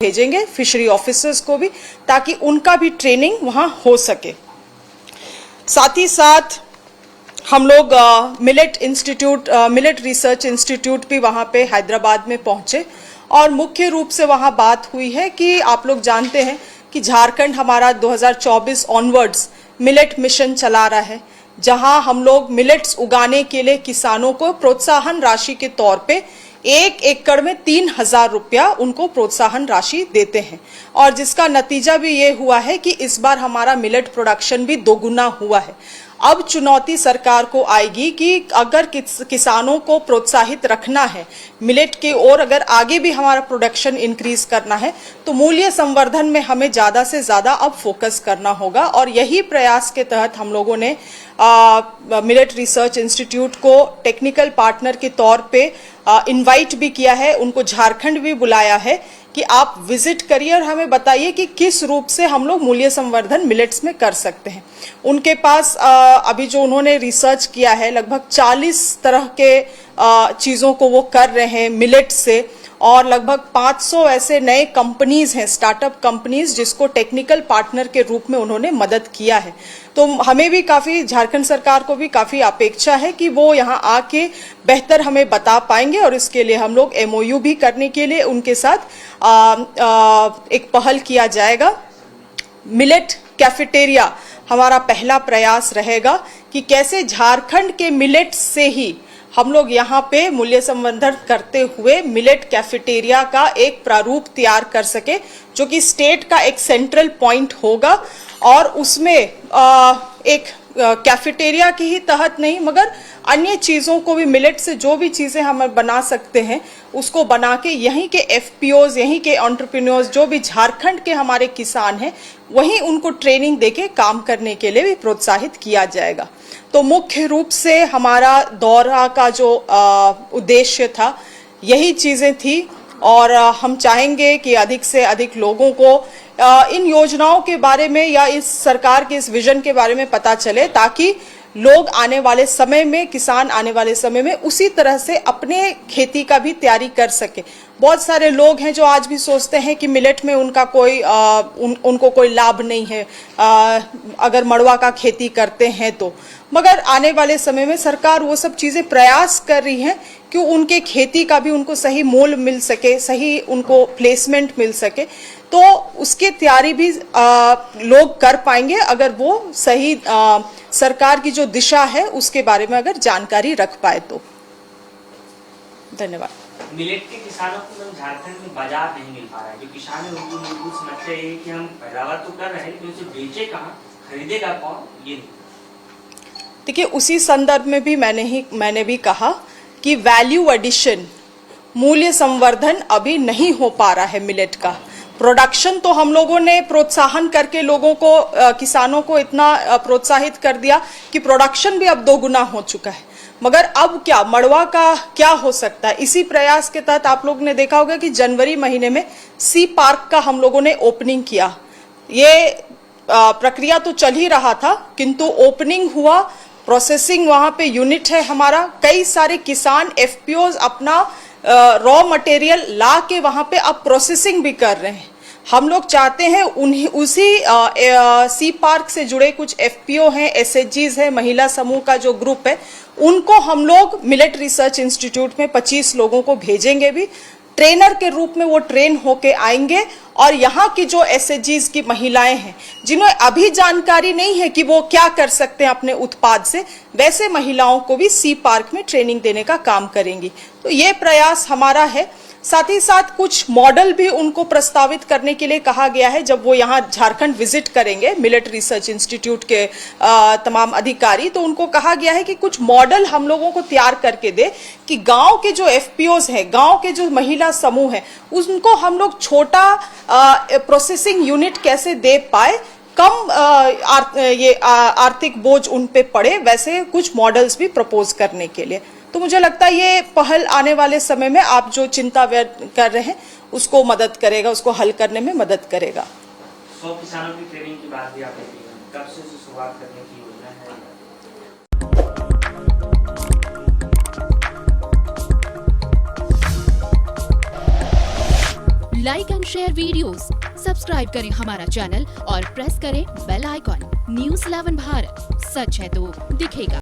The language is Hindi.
भेजेंगे, फिशरी ऑफिसर्स को भी, ताकि उनका भी ट्रेनिंग वहाँ हो सके। साथ ही साथ हम लोग मिलेट रिसर्च इंस्टीट्यूट भी वहाँ पे हैदराबाद में पहुँचे और मुख्य रूप से वहाँ बात हुई है कि आप लोग जानते हैं कि झारखंड हमारा 2024 ऑनवर्ड्स मिलेट मिशन चला रहा है, जहां हम लोग मिलेट्स उगाने के लिए किसानों को प्रोत्साहन राशि के तौर पे 1 एकड़ में 3,000 रुपया उनको प्रोत्साहन राशि देते हैं और जिसका नतीजा भी ये हुआ है कि इस बार हमारा मिलेट प्रोडक्शन भी दोगुना हुआ है। अब चुनौती सरकार को आएगी कि अगर किसानों को प्रोत्साहित रखना है मिलेट के और अगर आगे भी हमारा प्रोडक्शन इंक्रीज करना है तो मूल्य संवर्धन में हमें ज़्यादा से ज़्यादा अब फोकस करना होगा और यही प्रयास के तहत हम लोगों ने मिलेट रिसर्च इंस्टीट्यूट को टेक्निकल पार्टनर के तौर पे इनवाइट भी किया है, उनको झारखंड भी बुलाया है कि आप विजिट करिए और हमें बताइए कि किस रूप से हम लोग मूल्य संवर्धन मिलेट्स में कर सकते हैं। उनके पास अभी जो उन्होंने रिसर्च किया है लगभग 40 तरह के चीज़ों को वो कर रहे हैं मिलेट से और लगभग 500 ऐसे नए कंपनीज हैं, स्टार्टअप कंपनीज, जिसको टेक्निकल पार्टनर के रूप में उन्होंने मदद किया है। तो हमें भी काफ़ी, झारखंड सरकार को भी काफ़ी अपेक्षा है कि वो यहाँ आके बेहतर हमें बता पाएंगे और इसके लिए हम लोग MOU भी करने के लिए उनके साथ एक पहल किया जाएगा। मिलेट कैफेटेरिया हमारा पहला प्रयास रहेगा कि कैसे झारखंड के मिलेट से ही हम लोग यहाँ पे मूल्य संवर्धन करते हुए मिलेट कैफेटेरिया का एक प्रारूप तैयार कर सके, जो कि स्टेट का एक सेंट्रल पॉइंट होगा और उसमें एक कैफेटेरिया के ही तहत नहीं मगर अन्य चीज़ों को भी, मिलेट से जो भी चीज़ें हम बना सकते हैं उसको बना के यहीं के FPOs, यहीं के एंटरप्रेन्योर्स, जो भी झारखंड के हमारे किसान हैं, वहीं उनको ट्रेनिंग देके काम करने के लिए भी प्रोत्साहित किया जाएगा। तो मुख्य रूप से हमारा दौरा का जो उद्देश्य था यही चीज़ें थी और हम चाहेंगे कि अधिक से अधिक लोगों को इन योजनाओं के बारे में या इस सरकार के इस विजन के बारे में पता चले, ताकि लोग आने वाले समय में, किसान आने वाले समय में उसी तरह से अपने खेती का भी तैयारी कर सके। बहुत सारे लोग हैं जो आज भी सोचते हैं कि मिलेट में उनका कोई उनको कोई लाभ नहीं है अगर मड़वा का खेती करते हैं तो, मगर आने वाले समय में सरकार वो सब चीज़ें प्रयास कर रही है कि उनके खेती का भी उनको सही मोल मिल सके, सही उनको प्लेसमेंट मिल सके, तो उसकी तैयारी भी लोग कर पाएंगे अगर वो सही सरकार की जो दिशा है उसके बारे में अगर जानकारी रख पाए तो। धन्यवाद। मिलेट के किसानों को झारखंड में बाजार नहीं मिल पा रहा है, जो किसान है उनको मूलभूत समस्या ये है कि हम पैदावार तो कर रहे हैं लेकिन उसे बेचे कहाँ, खरीदेगा कौन, ये नहीं। देखिए, उसी संदर्भ में भी मैंने भी कहा कि वैल्यू एडिशन, मूल्य संवर्धन अभी नहीं हो पा रहा है मिलेट का। प्रोडक्शन तो हम लोगों ने प्रोत्साहन करके लोगों को, किसानों को इतना प्रोत्साहित कर दिया कि प्रोडक्शन भी अब दोगुना हो चुका है, मगर अब क्या मड़वा का क्या हो सकता है। इसी प्रयास के तहत आप लोग ने देखा होगा कि जनवरी महीने में सी पार्क का हम लोगों ने ओपनिंग किया। ये प्रक्रिया तो चल ही रहा था किंतु ओपनिंग हुआ, प्रोसेसिंग वहाँ पे यूनिट है हमारा, कई सारे किसान FPOs अपना रॉ मटेरियल ला के वहाँ पे अब प्रोसेसिंग भी कर रहे हैं। हम लोग चाहते हैं उसी सी पार्क से जुड़े कुछ FPO हैं, SHGs हैं, महिला समूह का जो ग्रुप है, उनको हम लोग मिलेट रिसर्च इंस्टीट्यूट में 25 लोगों को भेजेंगे भी, ट्रेनर के रूप में वो ट्रेन होके आएंगे और यहाँ की जो SHGs की महिलाएं हैं जिन्हें अभी जानकारी नहीं है कि वो क्या कर सकते हैं अपने उत्पाद से, वैसे महिलाओं को भी सी पार्क में ट्रेनिंग देने का काम करेंगी। तो ये प्रयास हमारा है। साथ ही साथ कुछ मॉडल भी उनको प्रस्तावित करने के लिए कहा गया है। जब वो यहाँ झारखंड विजिट करेंगे मिलेट रिसर्च इंस्टीट्यूट के तमाम अधिकारी, तो उनको कहा गया है कि कुछ मॉडल हम लोगों को तैयार करके दे कि गांव के जो FPOs हैं, गांव के जो महिला समूह हैं, उनको हम लोग छोटा प्रोसेसिंग यूनिट कैसे दे पाए, कम आर्थिक बोझ उन पे पड़े, वैसे कुछ मॉडल्स भी प्रपोज करने के लिए। तो मुझे लगता है ये पहल आने वाले समय में आप जो चिंता व्यक्त कर रहे हैं उसको मदद करेगा, उसको हल करने में मदद करेगा। 100 किसानों की ट्रेनिंग की बात भी आपने की, कब से शुरुआत करने की योजना है? Like and share videos, subscribe करें हमारा चैनल और प्रेस करें बेल आइकॉन। News 11 भारत, सच है तो दिखेगा।